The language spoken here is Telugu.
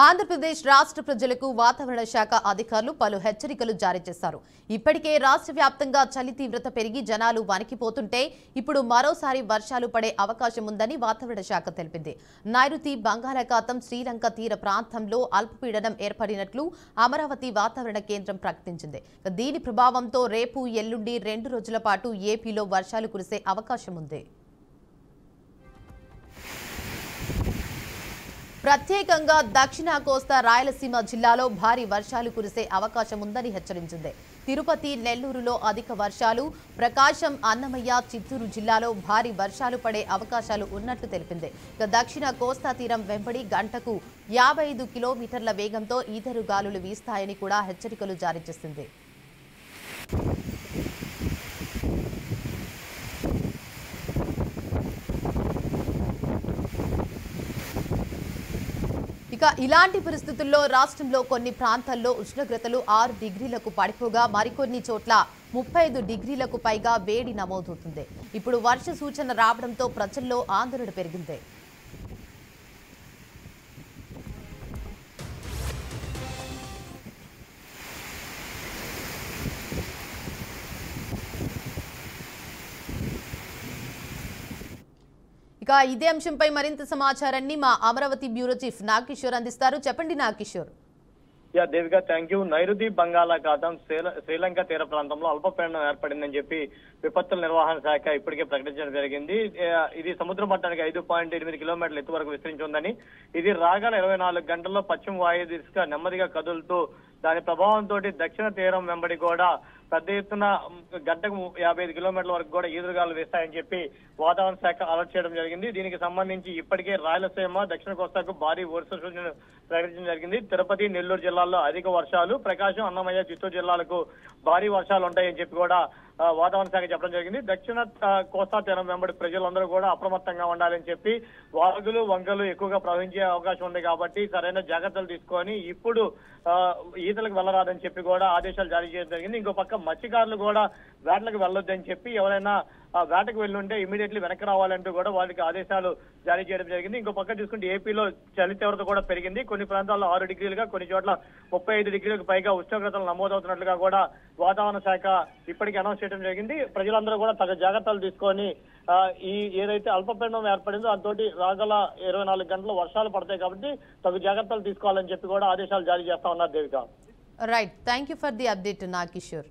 ఆంధ్రప్రదేశ్ రాష్ట్ర ప్రజలకు వాతావరణ శాఖ అధికారులు పలు హెచ్చరికలు జారీ చేశారు. ఇప్పటికే రాష్ట్ర వ్యాప్తంగా చలి తీవ్రత పెరిగి జనాలు వణికిపోతుంటే ఇప్పుడు మరోసారి వర్షాలు పడే అవకాశం ఉందని వాతావరణ శాఖ తెలిపింది. నైరుతి బంగాళాఖాతం శ్రీలంక తీర ప్రాంతంలో అల్పపీడనం ఏర్పడినట్లు అమరావతి వాతావరణ కేంద్రం ప్రకటించింది. దీని ప్రభావంతో రేపు ఎల్లుండి 2 రోజుల పాటు ఏపీలో వర్షాలు కురిసే అవకాశం ఉంది. ప్రత్యేకంగా దక్షిణ కోస్తా రాయలసీమ జిల్లాలో భారీ వర్షాలు కురిసే అవకాశం ఉందని హెచ్చరించింది. తిరుపతి, నెల్లూరులో అధిక వర్షాలు, ప్రకాశం, అన్నమయ్య, చిత్తూరు జిల్లాలో భారీ వర్షాలు పడే అవకాశాలు ఉన్నట్లు తెలిపింది. దక్షిణ కోస్తా తీరం వెంబడి గంటకు 55 కిలోమీటర్ల వేగంతో ఈదురుగాలులు వీస్తాయని కూడా హెచ్చరికలు జారీ చేసింది. ఇలాంటి పరిస్థితుల్లో రాష్ట్రంలో కొన్ని ప్రాంతాల్లో ఉష్ణోగ్రతలు 6 డిగ్రీలకు పడిపోగా మరికొన్ని చోట్ల 35 డిగ్రీలకు పైగా వేడి నమోదవుతుంది. ఇప్పుడు వర్ష సూచన రావడంతో ప్రజల్లో ఆందోళన పెరిగింది. ఇదే అంశంపై మరింత సమాచారాన్ని మా అమరావతి బ్యూరో చీఫ్ నాగకిషోర్ అందిస్తారు. చెప్పండి నాగకిషోర్. దేవిగా థ్యాంక్ యూ. నైరుతి బంగాళాఖాతం శ్రీలంక తీర ప్రాంతంలో అల్పపీడనం ఏర్పడిందని చెప్పి విపత్తుల నిర్వహణ శాఖ ఇప్పటికే ప్రకటించడం జరిగింది. ఇది సముద్ర మట్టానికి 5.8 కిలోమీటర్ల ఎత్తు వరకు విస్తరించి ఉందని, ఇది రాగల 24 గంటల్లో పశ్చిమ వాయు దిశగా నెమ్మదిగా కదులుతూ దాని ప్రభావంతో దక్షిణ తీరం వెంబడి కూడా పెద్ద ఎత్తున గంటకు 55 కిలోమీటర్ల వరకు కూడా ఈదురుగాలు వేస్తాయని చెప్పి వాతావరణ శాఖ అలర్ట్ చేయడం జరిగింది. దీనికి సంబంధించి ఇప్పటికే రాయలసీమ, దక్షిణ కోస్తాకు భారీ వర్ష సూచనలు ప్రకటించడం జరిగింది. తిరుపతి, నెల్లూరు జిల్లాల్లో అధిక వర్షాలు, ప్రకాశం, అన్నమయ్య, చిత్తూరు జిల్లాలకు భారీ వర్షాలు ఉంటాయని చెప్పి కూడా వాతావరణ శాఖ చెప్పడం జరిగింది. దక్షిణ కోస్తా తీరం వెంబడి ప్రజలందరూ కూడా అప్రమత్తంగా ఉండాలని చెప్పి వాగులు, వంకలు ఎక్కువగా ప్రవహించే అవకాశం ఉంది కాబట్టి సరైన జాగ్రత్తలు తీసుకొని ఇప్పుడు ఈతలకు వెళ్లరాదని చెప్పి కూడా ఆదేశాలు జారీ చేయడం జరిగింది. ఇంకో పక్క మత్స్యకారులు కూడా వేటలకు వెళ్ళొద్దని చెప్పి ఎవరైనా వేటకు వెళ్ళుంటే ఇమీడియట్లీ వెనక్కి రావాలంటూ కూడా వాళ్ళకి ఆదేశాలు జారీ చేయడం జరిగింది. ఇంకో పక్క చూసుకుంటే ఏపీలో చలి తీవ్రత కూడా పెరిగింది. కొన్ని ప్రాంతాల్లో 6 డిగ్రీలుగా, కొన్ని చోట్ల 35 డిగ్రీలకు పైగా ఉష్ణోగ్రతలు నమోదవుతున్నట్లుగా కూడా వాతావరణ శాఖ ఇప్పటికీ అనౌన్స్ చేయడం జరిగింది. ప్రజలందరూ కూడా తగు జాగ్రత్తలు తీసుకొని ఏదైతే అల్పపీడనం ఏర్పడిందో దాంతో రాగల 24 గంటలు వర్షాలు పడతాయి కాబట్టి తగు జాగ్రత్తలు తీసుకోవాలని చెప్పి కూడా ఆదేశాలు జారీ చేస్తా ఉన్నారు Devika. Right, thank you for the update Nagakishore.